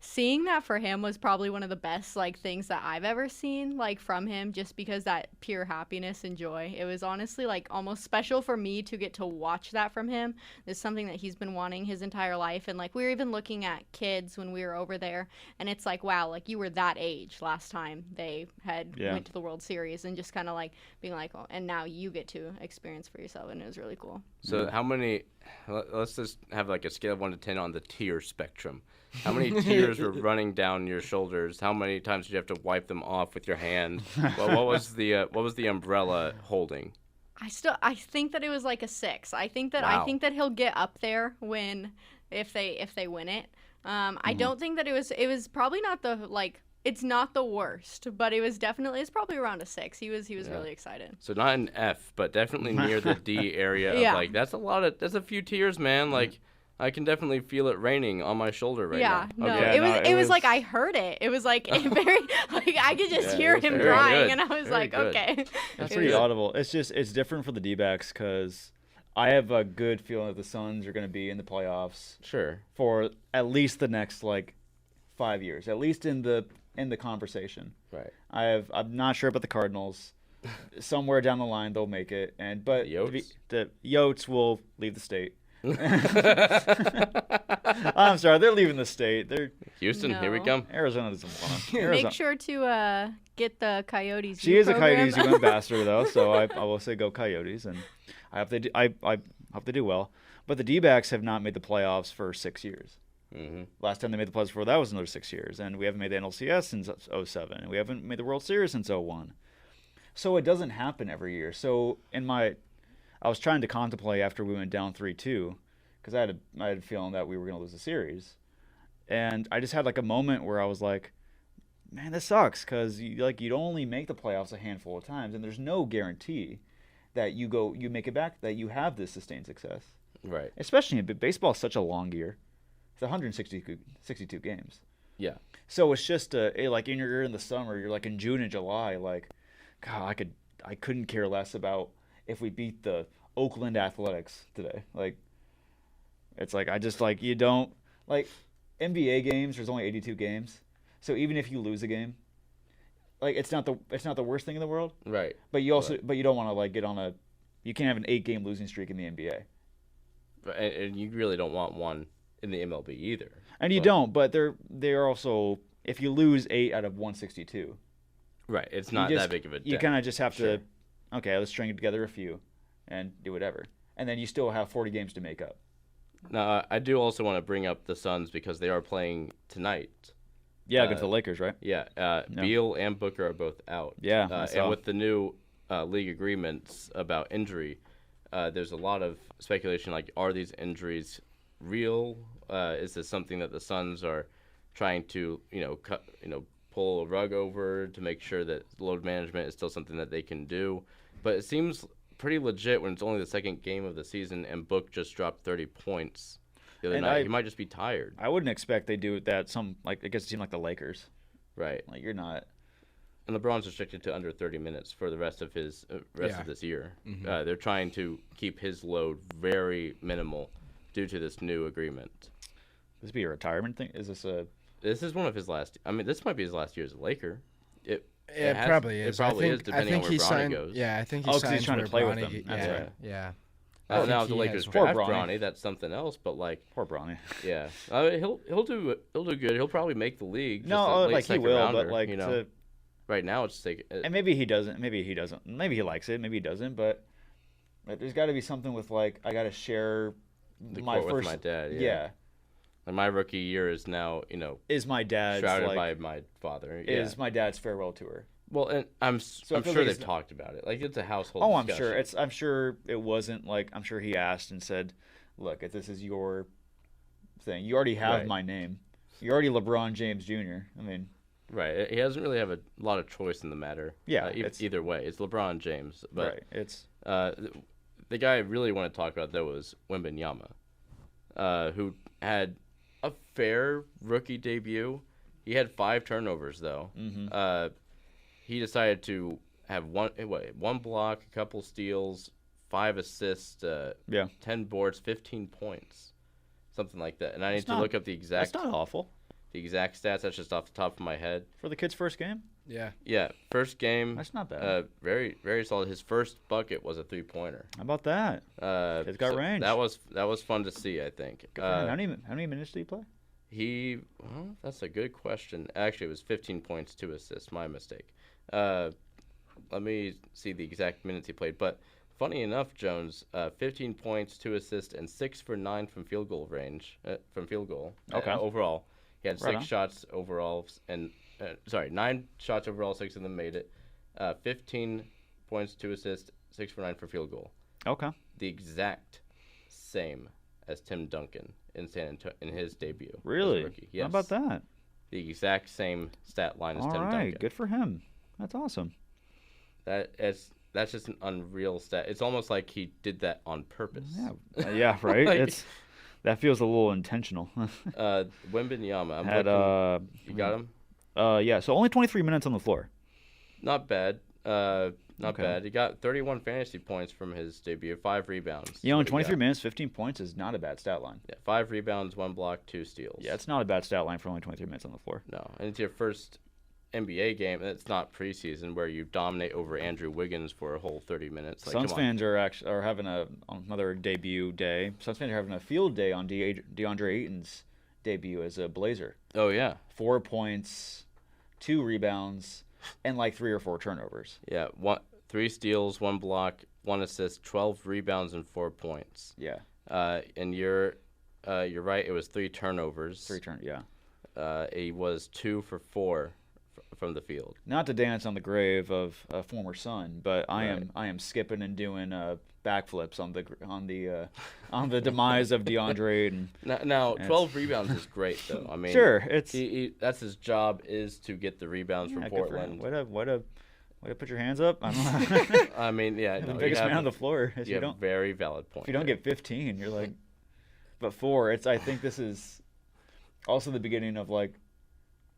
seeing that for him was probably one of the best like things that I've ever seen like from him, just because that pure happiness and joy. It was honestly like almost special for me to get to watch that from him. It's something that he's been wanting his entire life, and like we were even looking at kids when we were over there, and it's like, wow, like you were that age last time they had went to the World Series, and just kind of like being like, oh, and now you get to experience for yourself, and it was really cool. So how many, let's just have like a scale of 1 to 10 on the tear spectrum. How many tears were running down your shoulders? How many times did you have to wipe them off with your hand? Well, what was the umbrella holding? I think that it was like a 6. I think that he'll get up there if they win it. I don't think that it was probably not the like, it's not the worst, but it's probably around a 6. He was really excited. So not an F, but definitely near the D area. Yeah. Of like that's a few tears, man. Like I can definitely feel it raining on my shoulder right now. No, Okay. it was like I heard it. It was like very like I could just hear him crying, and I was very like, good. Okay. That's pretty audible. It's different for the D-backs because I have a good feeling that the Suns are going to be in the playoffs. Sure. For at least the next like 5 years, at least in the conversation. Right. I'm not sure about the Cardinals. Somewhere down the line they'll make it, but the Yotes will leave the state. I'm sorry, they're leaving the state. They're Houston. Here we come. Arizona doesn't want to. Make sure to get the Coyotes. She is a Coyotes U ambassador though, so I will say go Coyotes, and I hope they do. I hope they do well. But the D-backs have not made the playoffs for 6 years. Mm-hmm. Last time they made the playoffs before that was another 6 years, and we haven't made the NLCS since 2007, and we haven't made the World Series since 2001. So it doesn't happen every year. So I was trying to contemplate after we went down 3-2, because I had a feeling that we were going to lose the series, and I just had like a moment where I was like, man, this sucks, because you'd only make the playoffs a handful of times, and there's no guarantee that you make it back, that you have this sustained success. Right. Especially baseball is such a long year. It's 162 games. Yeah. So it's just like you're in the summer, you're like in June and July, like, God, I couldn't care less about if we beat the Oakland Athletics today. Like, it's like, I just like, you don't like NBA games. There's only 82 games. So even if you lose a game, like it's not the worst thing in the world. Right. But you don't want to like get on you can't have an 8-game losing streak in the NBA. And you really don't want one in the MLB either. And you don't, but they're also, if you lose 8 out of 162. Right, it's not that big of a debt. You kind of just have to, okay, let's string together a few and do whatever. And then you still have 40 games to make up. Now, I do also want to bring up the Suns because they are playing tonight. Yeah, against the Lakers, right? Yeah, Beal and Booker are both out. Yeah, and with the new league agreements about injury, there's a lot of speculation, like, are these injuries real? Is this something that the Suns are trying to, pull a rug over to make sure that load management is still something that they can do? But it seems pretty legit when it's only the second game of the season and Book just dropped 30 points the other night. He might just be tired. I wouldn't expect they do that. It gets a team like the Lakers. Right. Like, you're not. And LeBron's restricted to under 30 minutes for the rest of his of this year. Mm-hmm. They're trying to keep his load very minimal due to this new agreement. This be a retirement thing? Is this a? This is one of his last. I mean, this might be his last year as a Laker. It probably is. It probably is, depending on where Bronny goes. Yeah, I think he's trying to play with them. That's right. Yeah. Now if the Lakers draft Bronny, that's something else. But like, poor Bronny. Yeah, he'll do good. He'll probably make the league. No, like he will, but like right now it's like. And maybe he doesn't. Maybe he doesn't. Maybe he likes it. Maybe he doesn't. But there's got to be something with like I got to share my first. With my dad. Yeah. And my rookie year is now, is my dad's shrouded by my father. Yeah. Is my dad's farewell tour. Well, and I'm sure they've talked about it. Like, it's a household discussion. I'm sure. I'm sure it wasn't like, I'm sure he asked and said, look, if this is your thing, you already have my name. You're already LeBron James Jr. I mean. Right. He doesn't really have a lot of choice in the matter. Yeah. Either way. It's LeBron James. But, right. It's. The guy I really want to talk about, though, was Wembanyama, who had a fair rookie debut. He had 5 turnovers, though. Mm-hmm. He decided to have one block, a couple steals, 5 assists, 10 boards, 15 points, something like that. And I need to look up the exact. That's not awful. the exact stats. That's just off the top of my head. For the kid's first game? Yeah. Yeah, first game. That's not bad. Very, very solid. His first bucket was a 3-pointer. How about that? Kid's got range. That was fun to see, I think. How many minutes did he play? That's a good question. Actually, it was 15 points, 2 assists. My mistake. Let me see the exact minutes he played. But funny enough, Jones, 15 points, 2 assists, and 6 for 9 from field goal range. Okay. Overall, he had Right 6 on. shots overall, and 9 shots overall. 6 of them made it. 15 points, 2 assists, 6 for 9 for field goal. Okay. The exact same as Tim Duncan in his debut. as a Really? rookie. Yes. How about that? The exact same stat line as All Tim right, Duncan. good for him. That's awesome. That's just an unreal stat. It's almost like he did that on purpose. Yeah, yeah, right. Like, That feels a little intentional. Wembanyama. You got him? Yeah. So only 23 minutes on the floor. Not bad. Not Okay. bad. He got 31 fantasy points from his debut. 5 rebounds. You know, in What he 23 got. minutes, 15 points is not a bad stat line. Yeah, 5 rebounds, 1 block, 2 steals. Yeah, it's not a bad stat line for only 23 minutes on the floor. No, and it's your first NBA game, and it's not preseason where you dominate over Andrew Wiggins for a whole 30 minutes. Like, Suns come on. fans are having another debut day. Suns fans are having a field day on DeAndre Ayton's debut as a Blazer. Oh yeah, 4 points, 2 rebounds, and like 3 or 4 turnovers. Yeah, 3 steals, 1 block, 1 assist, 12 rebounds, and 4 points. Yeah. And you're right. It was 3 turnovers. Yeah. He was 2 for 4 from the field. Not to dance on the grave of a former Sun, but I Right. am skipping and doing backflips on the demise of DeAndre Ayton. Now 12 rebounds is great though. I mean, sure, it's that's his job is to get the rebounds from good for Portland. him. Way to put your hands up. I don't know. I mean, yeah, the no, biggest you man have on the floor. If you have a very valid point. If you don't there. get 15, you're like, but 4. I think this is also the beginning of like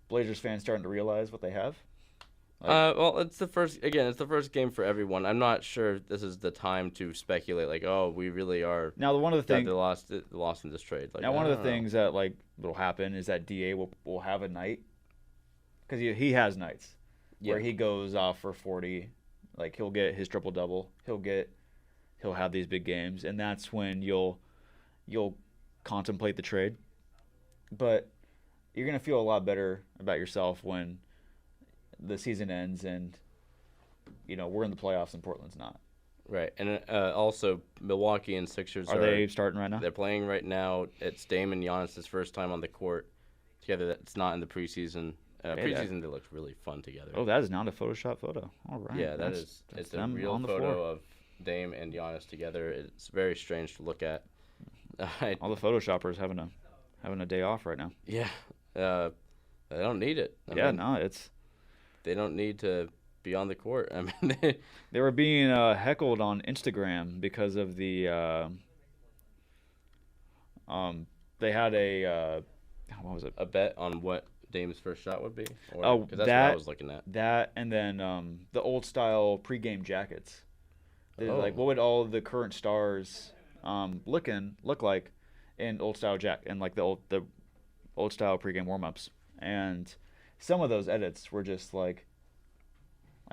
Blazers fans starting to realize what they have. Well, it's the first game for everyone. I'm not sure this is the time to speculate. Like, oh, we really are. Now, one of the things they lost in this trade. Like, now, one of the things that like will happen is that Da will have a night because he has nights where he goes off for 40. Like he'll get his triple double. He'll have these big games, and that's when you'll contemplate the trade. But you're gonna feel a lot better about yourself when the season ends and we're in the playoffs and Portland's not. Right, and also Milwaukee and Sixers are they starting right now? They're playing right now. It's Dame and Giannis' first time on the court together. That's not in the preseason. Preseason they looked really fun together. Oh, that is not a Photoshop photo. All right. Yeah, it's a real photo of Dame and Giannis together. It's very strange to look at. All the Photoshoppers having a day off right now. Yeah, they don't need it. I mean, they don't need to be on the court. I mean, they were being heckled on Instagram because of the they had a what was it? A bet on what Dame's first shot would be. Or, that's what I was looking at. That and then the old style pregame jackets. Like, what would all the current stars look like in old style and like the old style pregame warm-ups? And some of those edits were just like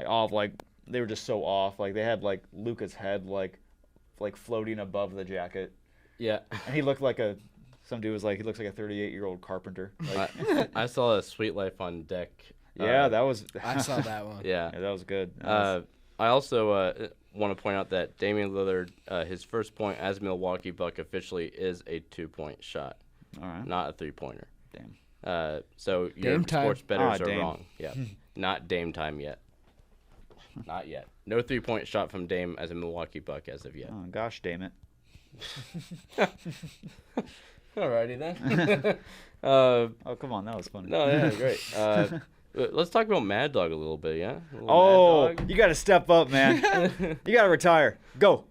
off, like they were just so off. Like they had like Luka's head like floating above the jacket. Yeah. And he looked like some dude was like, he looks like a 38-year-old carpenter. Like, I saw a Sweet Life on Deck. Yeah, that was. I saw that one. Yeah, that was good. I also want to point out that Damian Lillard, his first point as Milwaukee Buck officially is a 2-point shot. All right. Not a 3-pointer. Damn. So your sports bettors are Dame. wrong. Yeah. Not Dame time yet. Not yet. No 3-point shot from Dame as a Milwaukee Buck as of yet. Oh gosh, damn it. Alrighty then. Oh come on, that was funny. No, yeah, great. Let's talk about Mad Dog a little bit, yeah? You got to step up, man. You got to retire. Go.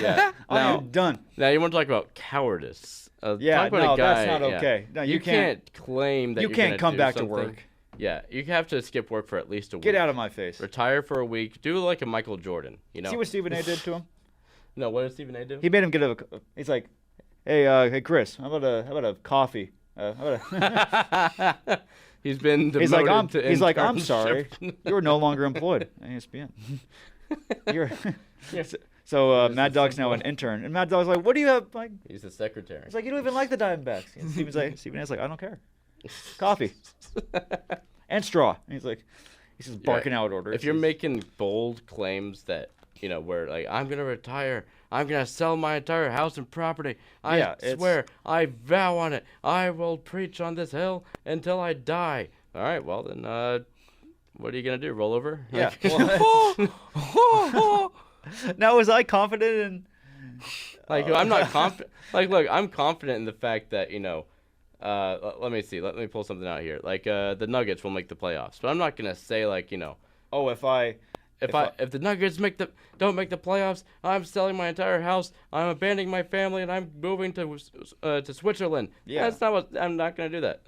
Yeah. I am done. Now you want to talk about cowardice. Yeah, talk about a guy, that's not okay. No, you can't claim that you you're can't gonna come do back to something. work. Yeah, you have to skip work for at least a week. Get out of my face. Retire for a week. Do like a Michael Jordan, See what Stephen A. did to him? No, what did Stephen A. do? He made him he's like, hey Chris, how about a coffee He's been demoted He's like, I'm internship." sorry. You are no longer employed at ESPN. So Mad Dog's now an intern, and Mad Dog's like, "What do you have?" Like, he's the secretary. He's like, "You don't even like the Diamondbacks." And Stephen A's like, "I don't care. Coffee and straw." And he's just barking out orders. If you're making bold claims that where like I'm gonna retire, I'm gonna sell my entire house and property. I swear, I vow on it. I will preach on this hill until I die. All right, well then, what are you gonna do? Roll over? Yeah. Now, was I confident in? I'm not confident. Look, I'm confident in the fact that let me see. Let me pull something out here. The Nuggets will make the playoffs, but I'm not gonna say oh, if the Nuggets don't make the playoffs, I'm selling my entire house, I'm abandoning my family, and I'm moving to Switzerland. Yeah. That's not what I'm not gonna do that.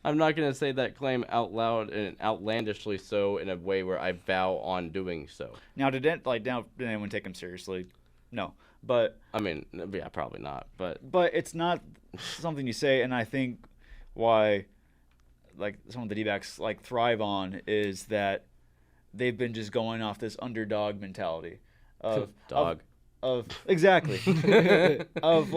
I'm not gonna say that claim out loud and outlandishly so in a way where I vow on doing so. Now, did anyone take him seriously? No, but I mean, yeah, probably not. But it's not something you say, and I think why some of the D-backs thrive on is that they've been just going off this underdog mentality of exactly of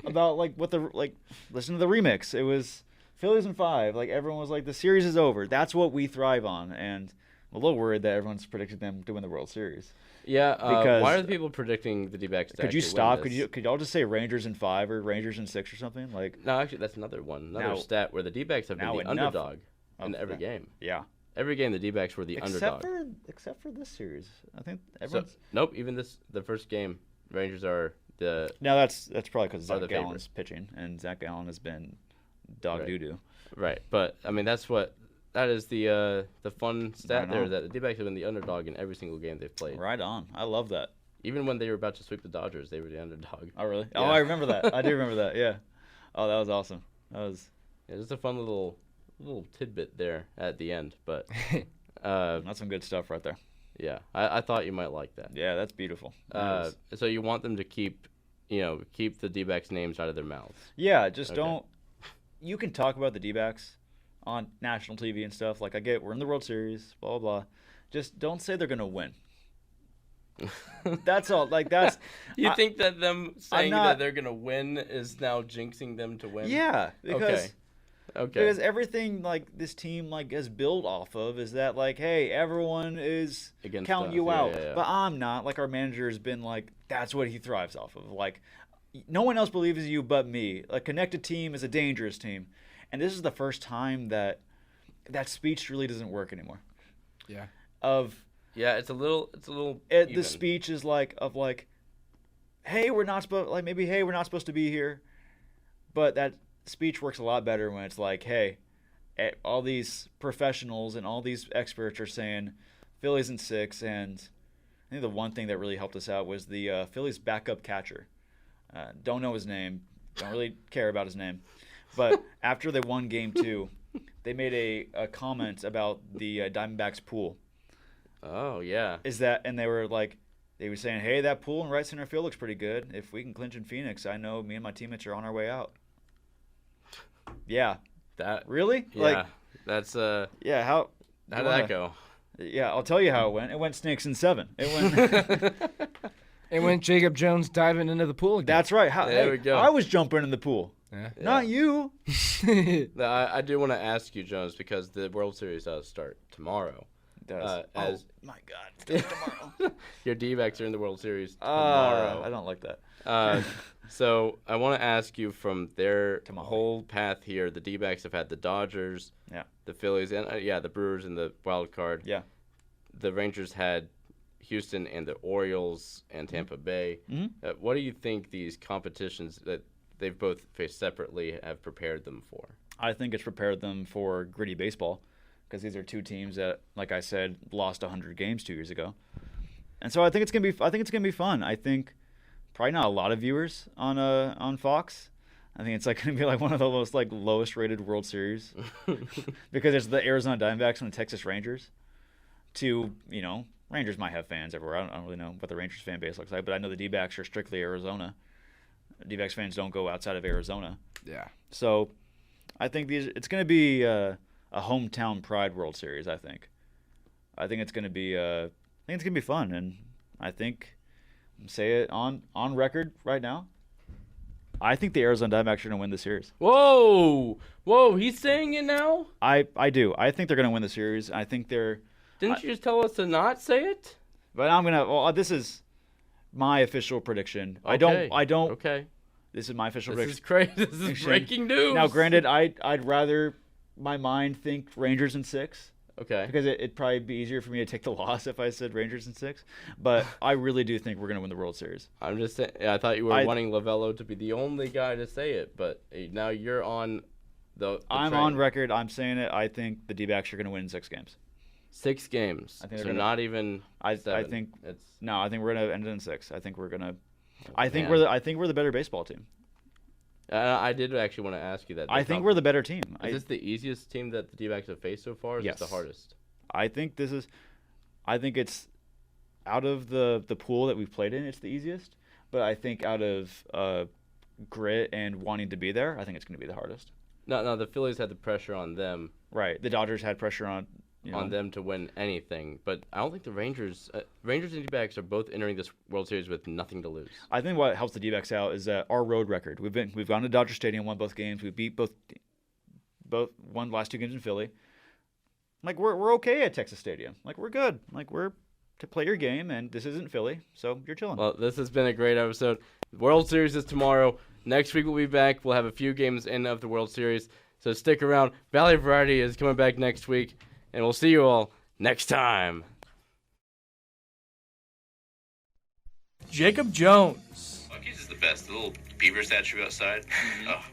about what the listen to the remix. It was Phillies in 5. Everyone was like, the series is over. That's what we thrive on, and I'm a little worried that everyone's predicted them to win the World Series. Yeah, because why are the people predicting the D-backs? Could you stop? Could y'all just say Rangers in 5 or Rangers in 6 or something? No, actually, that's another one. Another stat where the D-backs have been the underdog in every game. Yeah. Every game, the D-backs were the underdog. Except for this series, I think everyone's. Nope, even the first game, Rangers are the. Now that's probably because Zach Gallen's pitching, and Zach Gallen has been dog doo doo. Right, but I mean that is the fun stat there that the D-backs have been the underdog in every single game they've played. Right on, I love that. Even when they were about to sweep the Dodgers, they were the underdog. Oh really? Yeah. Oh, I remember that. I do remember that. Yeah. Oh, that was awesome. Just a fun little tidbit there at the end, but that's some good stuff right there. Yeah, I thought you might like that. Yeah, that's beautiful. So you want them to keep the D-backs names out of their mouths. Yeah, just don't. You can talk about the D-backs on national TV and stuff. I get we're in the World Series, blah blah blah. Just don't say they're gonna win. That's all. That's. You think that them saying that they're gonna win is now jinxing them to win? Yeah, because. Okay. Because everything this team is built off of is that hey, everyone is against counting us. you out, yeah. But I'm not. Our manager has been that's what he thrives off of. No one else believes in you but me. A connected team is a dangerous team, and this is the first time that speech really doesn't work anymore. Yeah. It's a little. The speech is hey, we're not supposed hey, we're not supposed to be here, but that speech works a lot better when it's hey, all these professionals and all these experts are saying Phillies in 6, and I think the one thing that really helped us out was the Phillies backup catcher. Don't know his name, don't really care about his name, but after they won Game 2, they made a comment about the Diamondbacks pool. Oh yeah. And they were they were saying, hey, that pool in right center field looks pretty good. If we can clinch in Phoenix, I know me and my teammates are on our way out. Yeah. That really? Yeah. That's Yeah. How did that go? Yeah, I'll tell you how it went. It went Snakes in 7. It went Jacob Jones diving into the pool again. That's right. There we go. I was jumping in the pool. Yeah. Not you. I do want to ask you, Jones, because the World Series does start tomorrow. It does. Oh my God! It starts tomorrow. Your D-backs are in the World Series tomorrow. I don't like that. So I want to ask you from their whole path here. The D-backs have had the Dodgers, the Phillies, and the Brewers in the wild card. Yeah. The Rangers had Houston and the Orioles and Tampa Bay. Mm-hmm. What do you think these competitions that they've both faced separately have prepared them for? I think it's prepared them for gritty baseball, because these are two teams that, like I said, lost 100 games 2 years ago, and so I think it's gonna be fun. I think probably not a lot of viewers on Fox. I think it's gonna be one of the most lowest rated World Series because it's the Arizona Diamondbacks and the Texas Rangers. Rangers might have fans everywhere. I don't really know what the Rangers fan base looks like, but I know the D-backs are strictly Arizona. D-backs fans don't go outside of Arizona. Yeah. So I think it's going to be a hometown pride World Series. I think it's going to be fun, and I think say it on record right now. I think the Arizona Diamondbacks are going to win the series. Whoa, he's saying it now? I do. I think they're going to win the series. I think they're. Didn't you just tell us to not say it? But I'm gonna. Well, this is my official prediction. Okay. I don't. Okay. This is my official This prediction. is crazy. This is breaking news. Now, granted, I'd rather my mind think Rangers in 6. Okay. Because it'd probably be easier for me to take the loss if I said Rangers in 6. But I really do think we're going to win the World Series. I'm just saying. I thought you were wanting Lovello to be the only guy to say it, but now you're on the I'm train. on record. I'm saying it. I think the D-backs are going to win 6 games. 6 games. I think so not even. I 7. think it's. No, I think we're going to end it in 6. I think we're going to. I think man. we're the better baseball team. I did actually want to ask you that. I think we're the better team. Is this the easiest team that the D-backs have faced so far? Or is Yes. this the hardest? I think it's out of the pool that we've played in, it's the easiest. But I think out of grit and wanting to be there, I think it's going to be the hardest. No, the Phillies had the pressure on them. Right. The Dodgers had pressure on them to win anything, but I don't think the Rangers and D-backs are both entering this World Series with nothing to lose. I think what helps the D-backs out is that our road record. We've gone to Dodger Stadium, won both games. We beat both won the last 2 games in Philly. Like we're okay at Texas Stadium. Like we're good. Like we're to play your game, and this isn't Philly, so you're chilling. Well, this has been a great episode. The World Series is tomorrow. Next week we'll be back. We'll have a few games in of the World Series, so stick around. Valley Variety is coming back next week, and we'll see you all next time. Jacob Jones. Buc-ee's is the best. The little beaver statue outside. Oh,